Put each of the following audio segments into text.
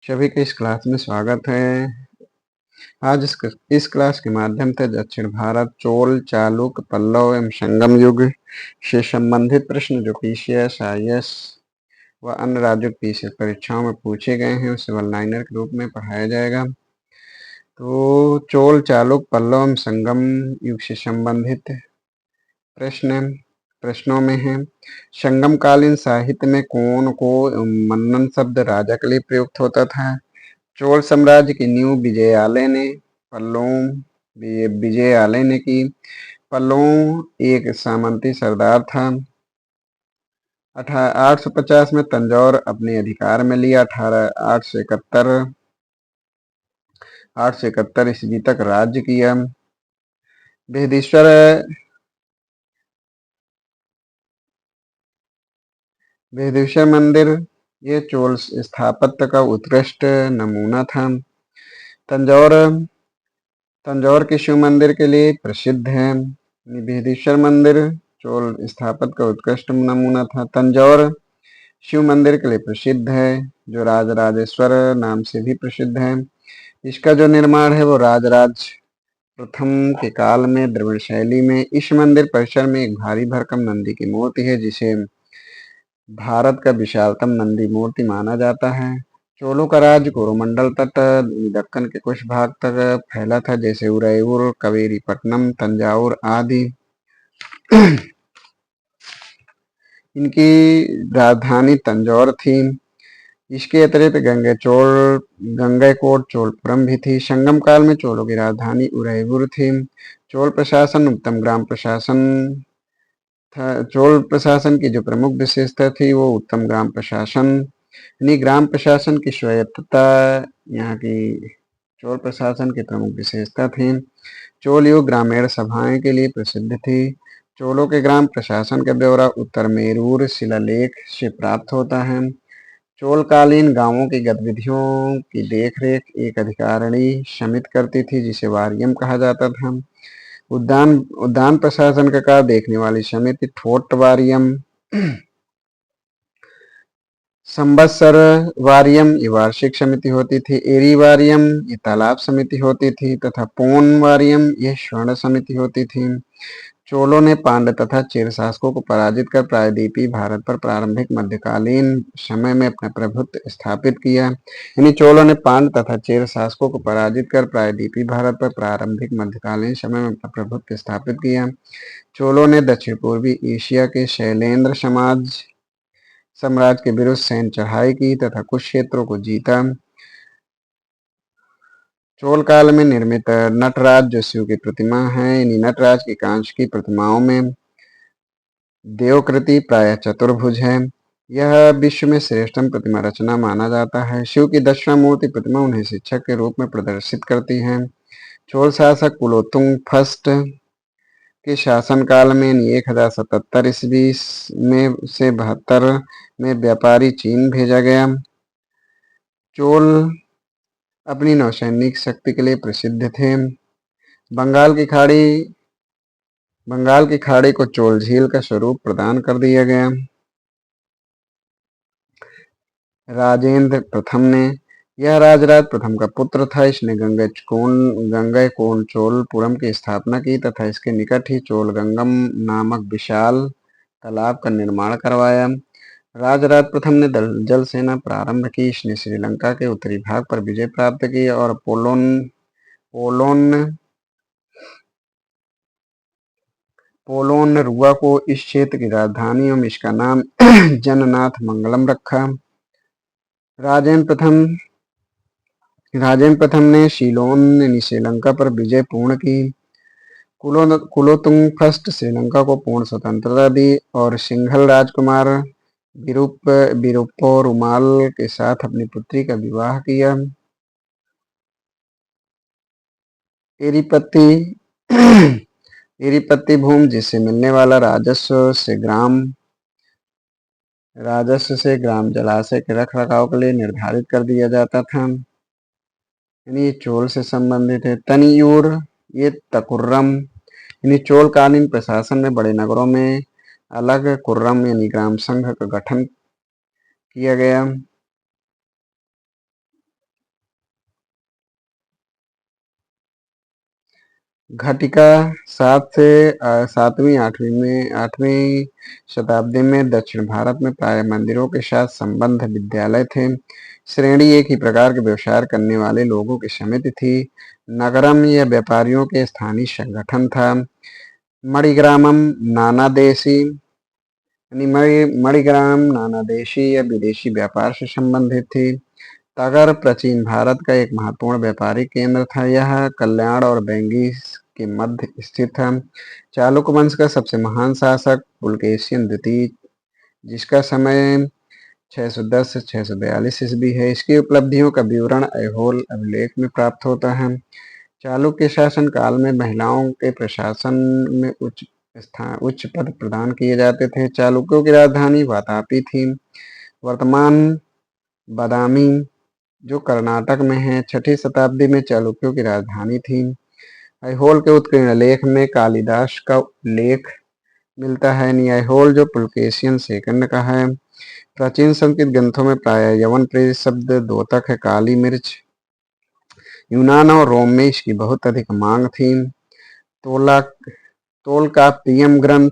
सभी का इस क्लास में स्वागत है। आज इस क्लास के माध्यम से दक्षिण भारत, चोल, चालुक, पल्लव एवं संगम युग से संबंधित प्रश्न जो पीसीएस, आईएएस व अन्य राज्यों की पीसीएस परीक्षाओं में पूछे गए हैं उसे वन लाइनर के रूप में पढ़ाया जाएगा। तो चोल, चालुक, पल्लव एवं संगम युग से संबंधित प्रश्नों में है। संगम कालीन साहित्य में कौन को मन्नन शब्द राजा के लिए प्रयुक्त होता था? चोल साम्राज्य की नींव विजयालय ने की। पल्लव एक सामंती सरदार था। 850 में तंजौर अपने अधिकार में लिया। 871 ईस्वी तक राज्य किया। बृहदीश्वर मंदिर ये चोल स्थापत्य का उत्कृष्ट नमूना था। तंजौर के शिव मंदिर के लिए प्रसिद्ध है। बृहदीश्वर मंदिर चोल स्थापत्य का उत्कृष्ट नमूना था। तंजौर शिव मंदिर के लिए प्रसिद्ध है, जो राजराजेश्वर नाम से भी प्रसिद्ध है। इसका जो निर्माण है वो राजराज प्रथम के काल में द्रविड़ शैली में। इस मंदिर परिसर में एक भारी भरकम नंदी की मूर्ति है, जिसे भारत का विशालतम नंदी मूर्ति माना जाता है। चोलों का राज्य कोरोमंडल तट दक्कन के कुछ भाग तक फैला था, जैसे उदयपुर, कवेरीपट्टनम, तंजावुर आदि। इनकी राजधानी तंजौर थी। इसके अतिरिक्त गंगैकोट चोलपुरम भी थी। संगम काल में चोलों की राजधानी उदयपुर थी। चोल प्रशासन उत्तम ग्राम प्रशासन था। चोल प्रशासन की जो प्रमुख विशेषता थी वो उत्तम ग्राम प्रशासन, यानी ग्राम प्रशासन की स्वायत्तता यहाँ की चोल प्रशासन की प्रमुख विशेषता थी। चोल युग ग्रामीण सभाएं के लिए प्रसिद्ध थी। चोलों के ग्राम प्रशासन का ब्यौरा उत्तर मेरूर शिलालेख से प्राप्त होता है। चोलकालीन गांवों की गतिविधियों की देखरेख एक अधिकारिणी समिति करती थी, जिसे वारियम कहा जाता था। उद्यान प्रशासन का कार्य देखने वाली समिति ठोट वारियम, संवत्सर वारियम ये वार्षिक समिति होती थी। एरी वारियम ये तालाब समिति होती थी, तथा पोन वारियम ये स्वर्ण समिति होती थी। चोलों ने पांड्य तथा चेर शासकों को पराजित कर प्रायद्वीपीय भारत पर प्रारंभिक मध्यकालीन समय में अपना प्रभुत्व स्थापित किया। यानी चोलों ने पांड्य तथा चेर शासकों को पराजित कर प्रायद्वीपीय भारत पर प्रारंभिक मध्यकालीन समय में अपना प्रभुत्व स्थापित किया। चोलों ने दक्षिण पूर्वी एशिया के शैलेंद्र साम्राज्य के विरुद्ध सैन्य चढ़ाई की तथा कुछ क्षेत्रों को जीता। चोल काल में निर्मित नटराज जो शिव की प्रतिमा है, इन्हीं नटराज की कांस्य की प्रतिमाओं में देवकृति प्रायः चतुर्भुज है। यह विश्व में श्रेष्ठतम प्रतिमा रचना माना जाता है। शिव की दक्षिणामूर्ति प्रतिमा उन्हें शिक्षक के रूप में प्रदर्शित करती है। चोल शासक कुलोत्तुंग फर्स्ट के शासनकाल में 1077 ईस्वी में से 72 में व्यापारी चीन भेजा गया। चोल अपनी नौसैनिक शक्ति के लिए प्रसिद्ध थे। बंगाल की खाड़ी को चोल झील का स्वरूप प्रदान कर दिया गया। राजेंद्र प्रथम ने, यह राजराज प्रथम का पुत्र था। इसने गंगैकोंड चोलपुरम की स्थापना की तथा इसके निकट ही चोलगंगम नामक विशाल तालाब का निर्माण करवाया। राजराज प्रथम ने जल सेना प्रारंभ की। इसने श्रीलंका के उत्तरी भाग पर विजय प्राप्त की और पोलोनरुआ को इस क्षेत्र की राजधानी एवं इसका नाम जननाथ मंगलम रखा। राजेंद्र प्रथम ने सीलोन श्रीलंका पर विजय पूर्ण की। कुलोत्तुंग फर्स्ट श्रीलंका को पूर्ण स्वतंत्रता दी और सिंघल राजकुमार विरुप्पोरुमाल के साथ अपनी पुत्री का विवाह किया। एरीपत्ती भूमि जिससे मिलने वाला राजस्व से ग्राम जलाशय के रख रखाव के लिए निर्धारित कर दिया जाता था। यानी ये चोल से संबंधित है। तनियूर ये तकुर्रम, यानी चोलकालीन प्रशासन में बड़े नगरों में अलग कुर्रम यानी ग्राम संघ का गठन किया गया। घटिका 7वीं 8वीं शताब्दी में दक्षिण भारत में प्राय मंदिरों के साथ संबद्ध विद्यालय थे। श्रेणी एक ही प्रकार के व्यवसाय करने वाले लोगों की समिति थी। नगरम यह व्यापारियों के स्थानीय संगठन था। मणिग्रामम नानादेशी यानी मणिग्राम नानादेशी या विदेशी व्यापार से संबंधित थी। तगर प्राचीन भारत का एक महत्वपूर्ण व्यापारिक केंद्र था। यह कल्याण और बेंगी के मध्य स्थित था। चालुक्य वंश का सबसे महान शासक पुलकेशिन द्वितीय, जिसका समय 610 से 642 ईस्वी है। इसकी उपलब्धियों का विवरण ऐहोल अभिलेख में प्राप्त होता है। चालुक्य शासन काल में महिलाओं के प्रशासन में उच्च पद प्रदान किए जाते थे। चालुक्यों की राजधानी वातापी थी। वर्तमान बादामी जो कर्नाटक में है 6ठी शताब्दी में चालुक्यों की राजधानी थी। ऐहोल के उत्कीर्ण लेख में कालिदास का उल्लेख मिलता है। ऐहोल जो पुलकेशियन सेकंड का है। प्राचीन संस्कृत ग्रंथों में प्राय यवन प्रेरित शब्द द्योतक है। काली मिर्च यूनान और रोम में इसकी बहुत अधिक मांग थी। तोलकाप्पियम ग्रंथ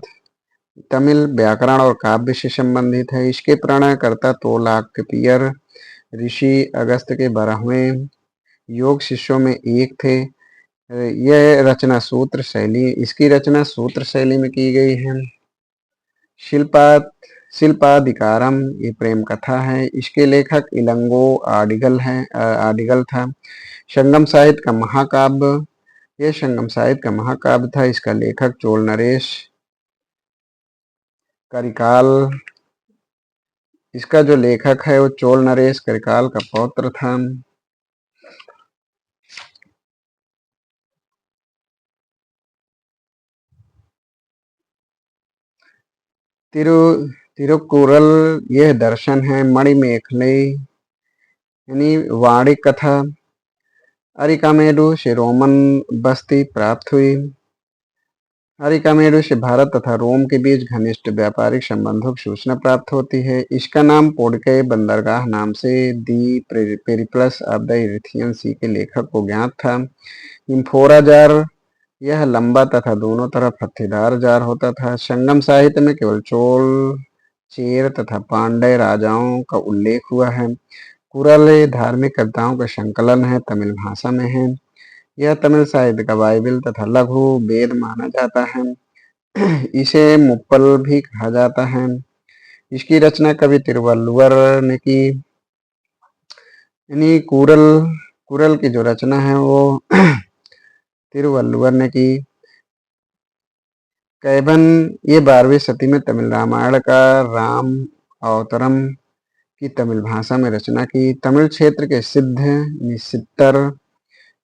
तमिल व्याकरण और काव्य से संबंधित है। इसके प्रणयकर्ता तोलाक्पियर ऋषि अगस्त के 12वें योग शिष्यों में एक थे। यह रचना सूत्र शैली इसकी रचना सूत्र शैली में की गई है। शिल्पाधिकारम ये प्रेम कथा है। इसके लेखक इलंगो आडिगल था। संगम साहित्य का महाकाव्य यह संगम साहित्य का महाकाव्य था। इसका लेखक चोल नरेश करिकाल इसका जो लेखक है वो चोल नरेश करिकाल का पौत्र था। तिरुकुरल यह दर्शन है। मणिमेखले यानी वाणी कथा अरिकामेडु से रोमन बस्ती प्राप्त हुई। अरिकामेडु से भारत तथा रोम के बीच घनिष्ठ व्यापारिक संबंधों की सूचना प्राप्त होती है। इसका नाम पोडके बंदरगाह नाम से दी पेरिप्लस ऑफ द इरिथियन सी के लेखक को ज्ञात था। इम्फोरा जार यह लंबा तथा दोनों तरफ हत्थेदार जार होता था। संगम साहित्य में केवल चोल चेर तथा पांड्य राजाओं का उल्लेख हुआ है। कुरल धार्मिक कविताओं का संकलन है। तमिल भाषा में है। यह तमिल साहित्य का बाइबिल तथा लघु वेद माना जाता है। इसे मुप्पल भी कहा जाता है। इसकी रचना कवि तिरुवल्लुवर ने की। यानी कुरल की जो रचना है वो तिरुवल्लुवर ने की। कैबन ये 12वीं सदी में तमिल रामायण का राम अवतरम की तमिल भाषा में रचना की। तमिल क्षेत्र के सिद्ध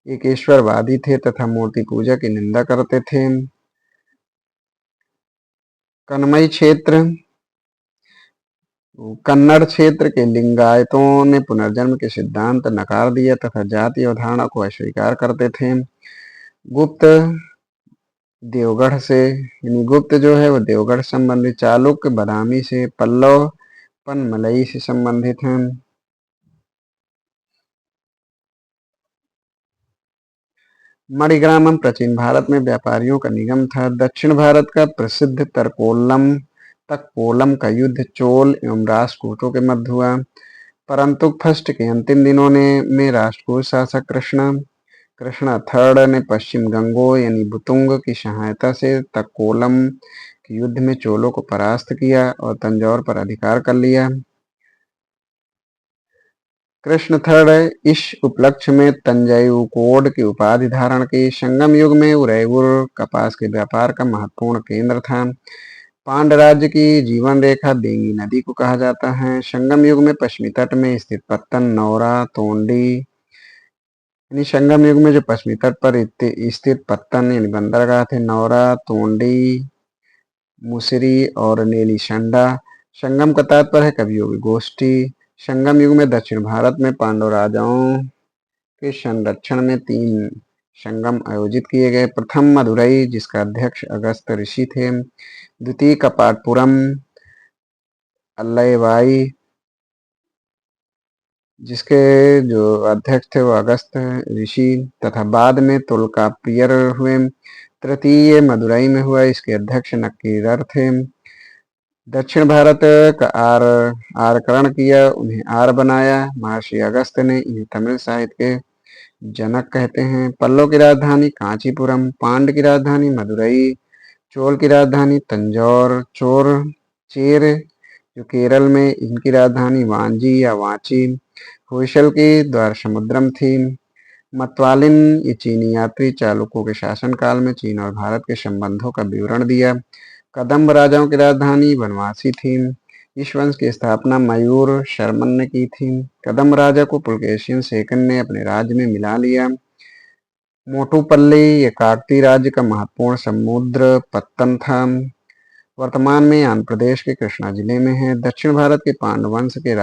एक ईश्वरवादी थे तथा मूर्ति पूजा की निंदा करते थे। कन्नड़ क्षेत्र के लिंगायतों ने पुनर्जन्म के सिद्धांत नकार दिया तथा जाति अवधारणा को अस्वीकार करते थे। गुप्त देवगढ़ से यानी गुप्त जो है वो देवगढ़ संबंधित। चालुक्य बादामी से। पल्लव पनमलई से संबंधित हैं। मणिग्रामम प्राचीन भारत में व्यापारियों का निगम था। दक्षिण भारत का प्रसिद्ध तकपोलम का युद्ध चोल एवं राष्ट्रकूटों के मध्य हुआ, परंतु फर्स्ट के अंतिम दिनों में राष्ट्रकूट शासक कृष्णा थर्ड ने पश्चिम गंगो यानी बुतुंग की सहायता से तक्कोलम के युद्ध में चोलों को परास्त किया और तंजौर पर अधिकार कर लिया। कृष्ण थर्ड इस उपलक्ष्य में तंजौर की उपाधि धारण की। संगम युग में उदयपुर कपास के व्यापार का महत्वपूर्ण केंद्र था। पांड राज्य की जीवन रेखा बेंगी नदी को कहा जाता है। संगम युग में पश्चिमी तट में स्थित पत्तन नौरा तोंडी यानी संगम युग में जो पश्चिमी तट पर स्थित पत्तन यानी बंदरगाह थे नौरा तोंडी मुसरी और नेलीशंडा। संगम का तात्पर्य है कवियों की गोष्ठी। संगम युग में दक्षिण भारत में पांडव राजाओं के संरक्षण में 3 संगम आयोजित किए गए। प्रथम मदुरई जिसका अध्यक्ष अगस्त ऋषि थे। द्वितीय कपाटपुरम अल्लैवाई जिसके जो अध्यक्ष थे वो अगस्त ऋषि तथा बाद में तोल्काप्पियर हुए। तृतीय मदुरई में हुआ, इसके अध्यक्ष नक्कीरर थे। दक्षिण भारत का आरकरण किया, उन्हें आर बनाया। महर्षि अगस्त ने इन्हें तमिल साहित्य के जनक कहते हैं। पल्लव की राजधानी कांचीपुरम, पांड की राजधानी मदुरई, चोल की राजधानी तंजौर, चेर जो केरल में, इनकी राजधानी वांजी या वांची। होयसल की द्वारसमुद्रम थी। मतवालिन ये चीनी यात्री चालुक्यों के शासनकाल में चीन और भारत के संबंधों का विवरण दिया। कदम्ब राजाओं की राजधानी बनवासी थी। इस वंश की स्थापना मयूर शर्मन ने की थी। कदम्ब राजा को पुलकेशिन सेकंड ने अपने राज्य में मिला लिया। मोटूपल्ली ये काकती राज्य का महत्वपूर्ण समुद्र पत्तन था। वर्तमान में आंध्र प्रदेश के कृष्णा जिले में है। दक्षिण भारत के पांडवंश के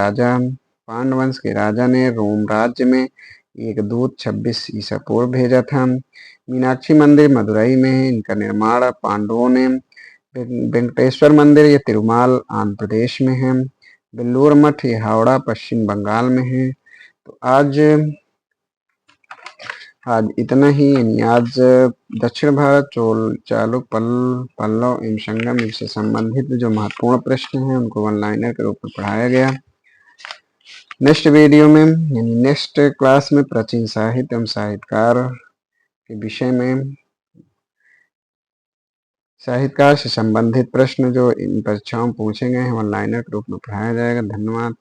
राजा ने रोम राज्य में एक दूत 26 ईसा पूर्व भेजा था। मीनाक्षी मंदिर मदुरई में है, इनका निर्माण पांडवों ने। वेंकटेश्वर मंदिर ये तिरुमाल आंध्र प्रदेश में है। बेल्लूर मठ ये हावड़ा पश्चिम बंगाल में है। तो आज इतना ही, यानी आज दक्षिण भारत, चोल, चालुक, पल्लव एवं संगम इनसे संबंधित जो महत्वपूर्ण प्रश्न हैं उनको वन लाइनर के रूप में पढ़ाया गया। नेक्स्ट वीडियो में, यानी नेक्स्ट क्लास में प्राचीन साहित्य एवं साहित्यकार के विषय में, साहित्यकार से संबंधित प्रश्न जो इन परीक्षाओं में पूछे गए हैं वन लाइनर के रूप में पढ़ाया जाएगा। धन्यवाद।